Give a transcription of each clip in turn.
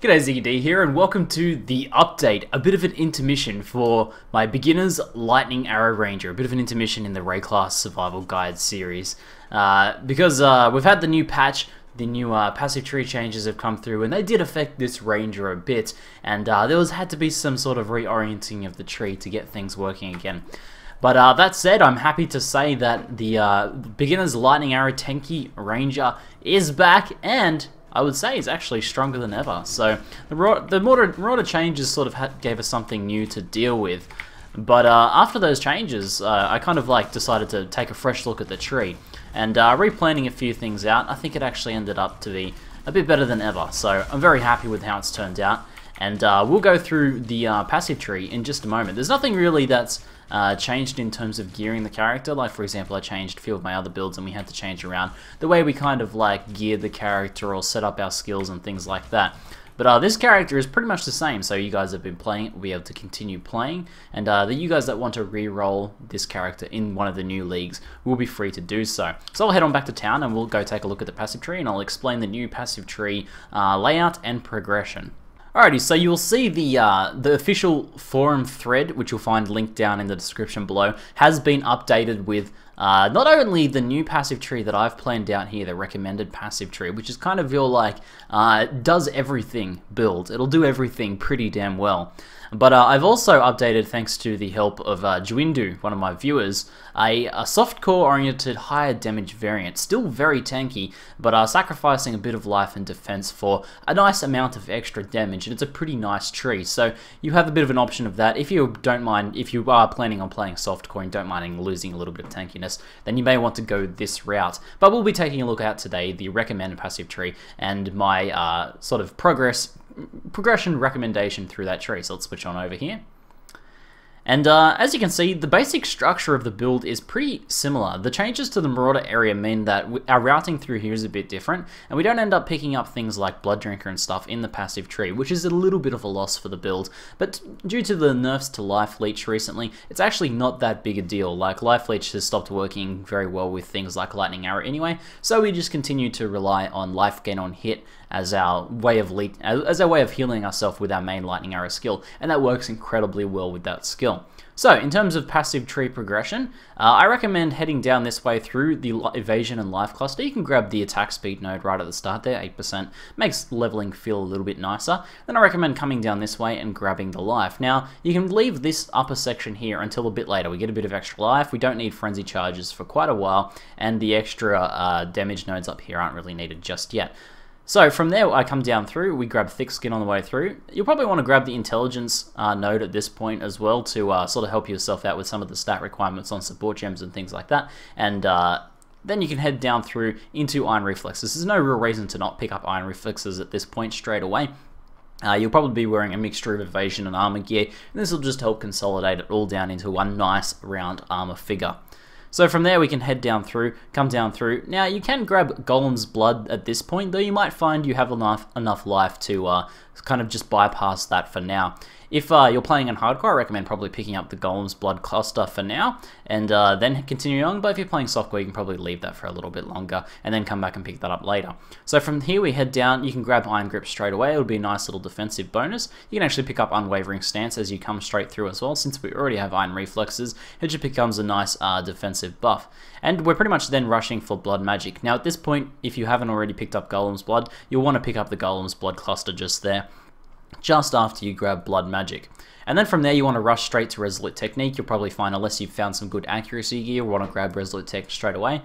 G'day, ZiggyD here, and welcome to the update, a bit of an intermission for my Beginner's Lightning Arrow Ranger, a bit of an intermission in the Ray Class Survival Guide series. Because we've had the new patch, the new passive tree changes have come through, and they did affect this Ranger a bit, and there had to be some sort of reorienting of the tree to get things working again. But that said, I'm happy to say that the Beginner's Lightning Arrow Tanky Ranger is back, and I would say it's actually stronger than ever. So the Marauder changes sort of gave us something new to deal with. But after those changes, I kind of decided to take a fresh look at the tree. And replanning a few things out, I think it actually ended up to be a bit better than ever. So I'm very happy with how it's turned out. And we'll go through the passive tree in just a moment. There's nothing really that's changed in terms of gearing the character. Like, for example, I changed a few of my other builds and we had to change around the way we kind of gear the character or set up our skills and things like that. But this character is pretty much the same, so you guys have been playing it, will be able to continue playing, and you guys that want to re-roll this character in one of the new leagues will be free to do so. So I'll head on back to town and we'll go take a look at the passive tree, and I'll explain the new passive tree layout and progression. Alrighty, so you'll see the official forum thread, which you'll find linked down in the description below, has been updated with not only the new passive tree that I've planned out here, the recommended passive tree, which is kind of your does everything build. It'll do everything pretty damn well. But I've also updated, thanks to the help of Juindu, one of my viewers, a softcore oriented higher damage variant. Still very tanky, but sacrificing a bit of life and defense for a nice amount of extra damage, and it's a pretty nice tree. So you have a bit of an option of that. If you don't mind, if you are planning on playing softcore and don't mind losing a little bit of tankiness, then you may want to go this route. But we'll be taking a look at today the recommended passive tree and my sort of progression recommendation through that tree. So let's switch on over here. And as you can see, the basic structure of the build is pretty similar. The changes to the Marauder area mean that our routing through here is a bit different, and we don't end up picking up things like Blood Drinker and stuff in the passive tree, which is a little bit of a loss for the build. But due to the nerfs to Life Leech recently, it's actually not that big a deal. Life Leech has stopped working very well with things like Lightning Arrow anyway, so we just continue to rely on life gain on hit as our way of healing ourselves with our main Lightning Arrow skill, and that works incredibly well with that skill. So, in terms of passive tree progression, I recommend heading down this way through the evasion and life cluster. You can grab the attack speed node right at the start there, 8%. Makes leveling feel a little bit nicer. Then I recommend coming down this way and grabbing the life. Now, you can leave this upper section here until a bit later. We get a bit of extra life. We don't need frenzy charges for quite a while, and the extra damage nodes up here aren't really needed just yet. So from there, I come down through, we grab Thick Skin on the way through. You'll probably want to grab the Intelligence node at this point as well to sort of help yourself out with some of the stat requirements on support gems and things like that. And then you can head down through into Iron Reflexes. There's no real reason to not pick up Iron Reflexes at this point straight away. You'll probably be wearing a mixture of evasion and armor gear, and this will just help consolidate it all down into one nice round armor figure. So from there we can head down through, come down through. Now you can grab Golem's Blood at this point, though you might find you have enough life to kind of just bypass that for now. If you're playing in hardcore, I recommend probably picking up the Golem's Blood cluster for now, and then continue on. But if you're playing softcore, you can probably leave that for a little bit longer, and then come back and pick that up later. So from here we head down, you can grab Iron Grip straight away. It'll be a nice little defensive bonus. You can actually pick up Unwavering Stance as you come straight through as well. Since we already have Iron Reflexes, it just becomes a nice defensive buff. And we're pretty much then rushing for Blood Magic. Now at this point, if you haven't already picked up Golem's Blood, you'll want to pick up the Golem's Blood cluster just there, just after you grab Blood Magic. And then from there you want to rush straight to Resolute Technique. You'll probably find, unless you've found some good accuracy gear, you want to grab Resolute Technique straight away.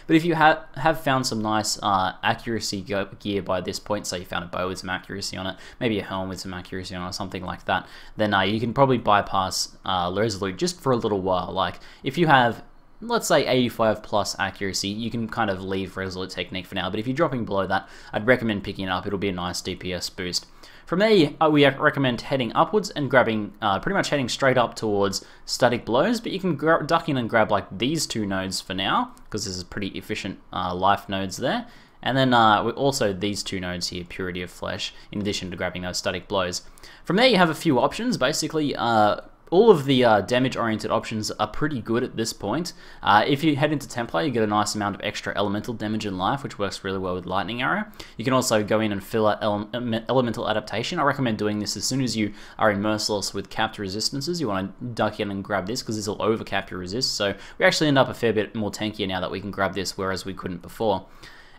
But if you have found some nice accuracy gear by this point, say you found a bow with some accuracy on it, maybe a helm with some accuracy on it, or something like that, then you can probably bypass Resolute just for a little while. Like, if you have, let's say, 85 plus accuracy, you can kind of leave Resolute Technique for now, but if you're dropping below that, I'd recommend picking it up. It'll be a nice DPS boost. From there, we recommend heading upwards and grabbing, pretty much heading straight up towards Static Blows, but you can duck in and grab these two nodes for now, because this is pretty efficient life nodes there. And then also these two nodes here, Purity of Flesh, in addition to grabbing those Static Blows. From there you have a few options. Basically, all of the damage-oriented options are pretty good at this point. If you head into Templar, you get a nice amount of extra elemental damage and life, which works really well with Lightning Arrow. You can also go in and fill out elemental adaptation. I recommend doing this as soon as you are in Merciless with capped resistances. You want to duck in and grab this because this will overcap your resist. So we actually end up a fair bit more tankier now that we can grab this, whereas we couldn't before.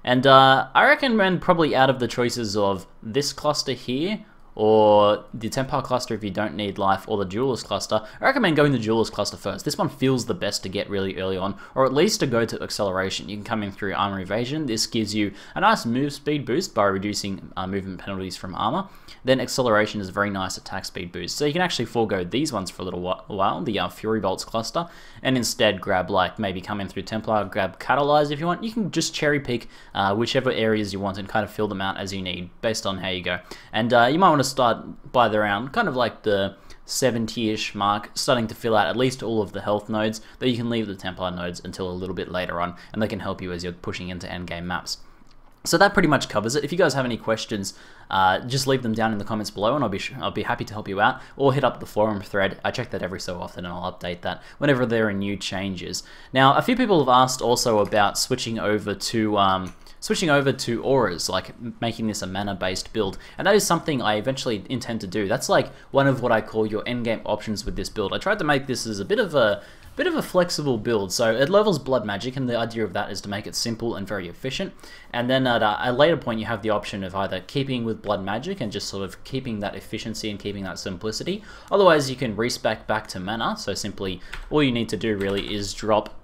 And I recommend probably out of the choices of this cluster here, or the Templar cluster if you don't need life, or the Duelist cluster, I recommend going the Duelist cluster first. This one feels the best to get really early on, or at least to go to Acceleration. You can come in through Armor Evasion. This gives you a nice move speed boost by reducing movement penalties from armor. Then Acceleration is a very nice attack speed boost. So you can actually forego these ones for a little while, the Fury Bolts cluster, and instead grab, like, maybe come in through Templar, grab Catalyze if you want. You can just cherry pick whichever areas you want and kind of fill them out as you need, based on how you go. And you might want to start by the round, kind of like the 70-ish mark, starting to fill out at least all of the health nodes, though you can leave the Templar nodes until a little bit later on, and they can help you as you're pushing into endgame maps. So that pretty much covers it. If you guys have any questions, just leave them down in the comments below, and I'll be happy to help you out, or hit up the forum thread. I check that every so often, and I'll update that whenever there are new changes. Now, a few people have asked also about switching over to auras, like making this a mana-based build, and that is something I eventually intend to do. That's like one of what I call your endgame options with this build. I tried to make this as a bit of a flexible build, so it levels blood magic, and the idea of that is to make it simple and very efficient. And then at a later point, you have the option of either keeping with blood magic and just sort of keeping that efficiency and keeping that simplicity. Otherwise, you can respec back to mana. So simply, all you need to do really is drop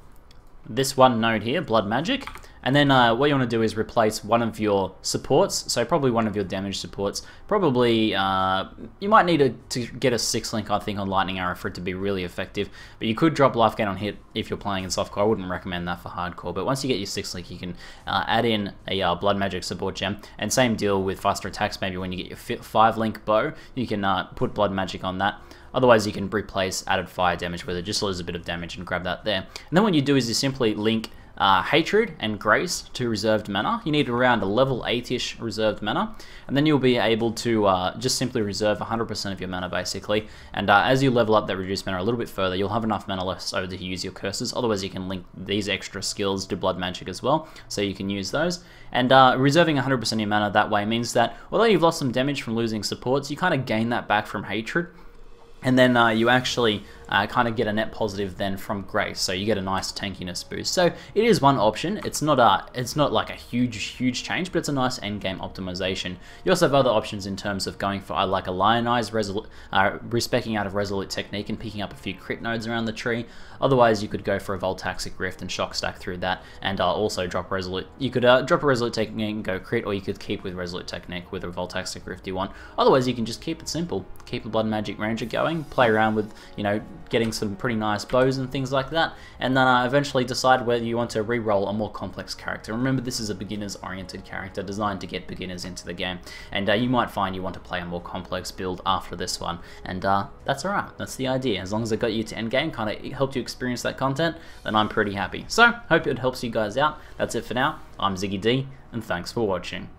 this one node here, blood magic. And then what you want to do is replace one of your supports, so probably one of your damage supports. Probably, you might need to get a 6-link, I think, on Lightning Arrow for it to be really effective. But you could drop life gain on hit if you're playing in softcore. I wouldn't recommend that for hardcore. But once you get your 6-link, you can add in a blood magic support gem. And same deal with faster attacks. Maybe when you get your 5-link bow, you can put blood magic on that. Otherwise, you can replace added fire damage with it. Just lose a bit of damage and grab that there. And then what you do is you simply link Hatred and Grace to reserved mana. You need around a level 8-ish reserved mana, and then you'll be able to just simply reserve 100% of your mana basically, and as you level up that reduced mana a little bit further, you'll have enough mana left over to use your curses. Otherwise, you can link these extra skills to blood magic as well, so you can use those. And reserving 100% of your mana that way means that although you've lost some damage from losing supports, you kind of gain that back from Hatred. And then you actually kind of get a net positive then from Grace, so you get a nice tankiness boost. So it is one option. It's not like a huge change, but it's a nice end game optimization. You also have other options in terms of going for like a Lionize, respecing out of Resolute Technique and picking up a few crit nodes around the tree. Otherwise, you could go for a Voltaxic Rift and shock stack through that, and also drop Resolute. You could drop a Resolute Technique and go crit, or you could keep with Resolute Technique with a Voltaxic Rift you want. Otherwise, you can just keep it simple. Keep a Blood Magic Ranger going, play around with, you know, getting some pretty nice bows and things like that, and then eventually decide whether you want to re-roll a more complex character. Remember, this is a beginners-oriented character designed to get beginners into the game, and you might find you want to play a more complex build after this one, and that's alright. That's the idea. As long as it got you to endgame, kind of helped you experience that content, then I'm pretty happy. So, hope it helps you guys out. That's it for now. I'm ZiggyD, and thanks for watching.